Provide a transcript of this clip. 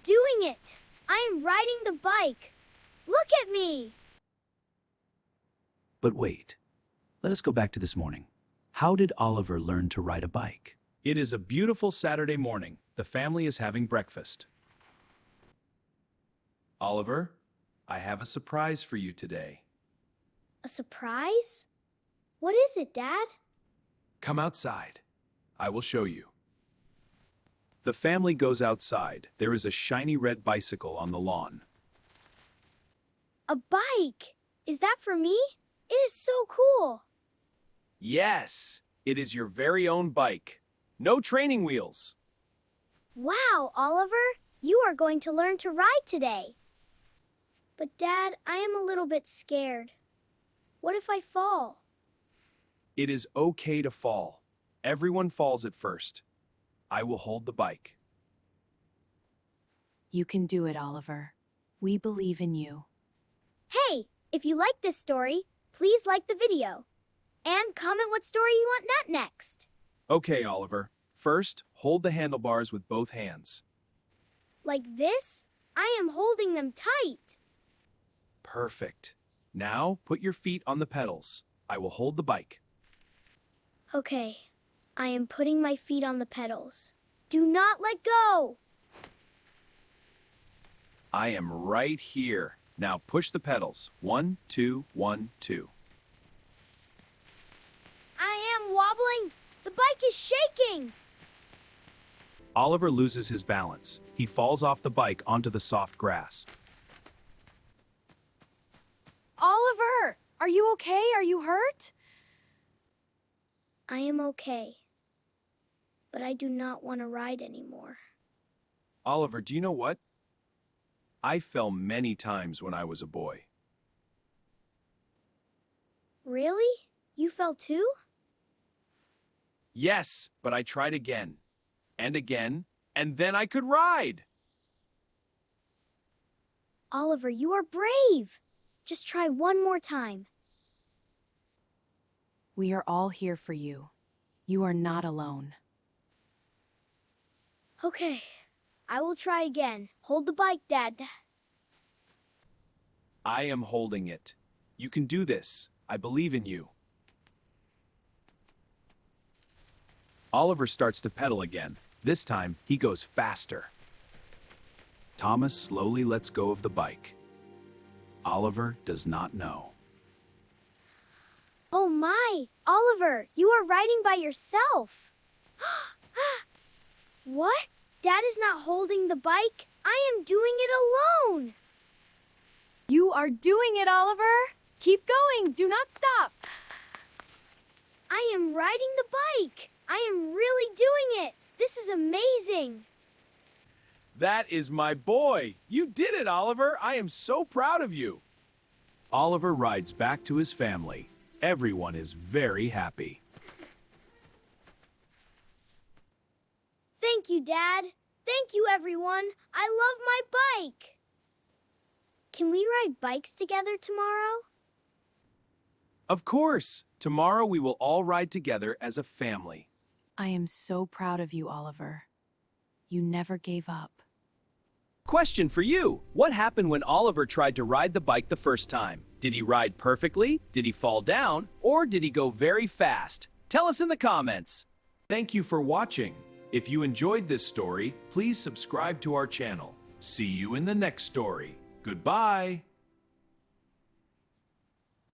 doing it! I am riding the bike! Look at me! But wait, let us go back to this morning. How did Oliver learn to ride a bike? It is a beautiful Saturday morning. The family is having breakfast. Oliver, I have a surprise for you today. A surprise? What is it, Dad? Come outside. I will show you. The family goes outside. There is a shiny red bicycle on the lawn. A bike! Is that for me? It is so cool! Yes, it is your very own bike. No training wheels. Wow, Oliver! You are going to learn to ride today. But Dad, I am a little bit scared. What if I fall? It is okay to fall. Everyone falls at first. I will hold the bike. You can do it, Oliver. We believe in you. Hey, if you like this story, please like the video. And comment what story you want next. Okay, Oliver. First, hold the handlebars with both hands. Like this? I am holding them tight. Perfect. Now, put your feet on the pedals. I will hold the bike. Okay, I am putting my feet on the pedals. Do not let go! I am right here. Now push the pedals. 1, 2, 1, 2. I am wobbling! The bike is shaking! Oliver loses his balance. He falls off the bike onto the soft grass. Oliver! Are you okay? Are you hurt? I am okay. But I do not want to ride anymore. Oliver, do you know what? I fell many times when I was a boy. Really? You fell too? Yes, but I tried again. And again. And then I could ride! Oliver, you are brave! Just try one more time. We are all here for you. You are not alone. Okay, I will try again. Hold the bike, Dad. I am holding it. You can do this. I believe in you. Oliver starts to pedal again. This time, he goes faster. Thomas slowly lets go of the bike. Oliver does not know. Oh my! Oliver, you are riding by yourself! What? Dad is not holding the bike. I am doing it alone! You are doing it, Oliver! Keep going! Do not stop! I am riding the bike! I am really doing it! This is amazing! That is my boy! You did it, Oliver! I am so proud of you! Oliver rides back to his family. Everyone is very happy. Thank you, Dad. Thank you, everyone. I love my bike. Can we ride bikes together tomorrow? Of course! Tomorrow we will all ride together as a family. I am so proud of you, Oliver. You never gave up. Question for you. What happened when Oliver tried to ride the bike the first time? Did he ride perfectly? Did he fall down? Or did he go very fast? Tell us in the comments. Thank you for watching. If you enjoyed this story, please subscribe to our channel. See you in the next story. Goodbye.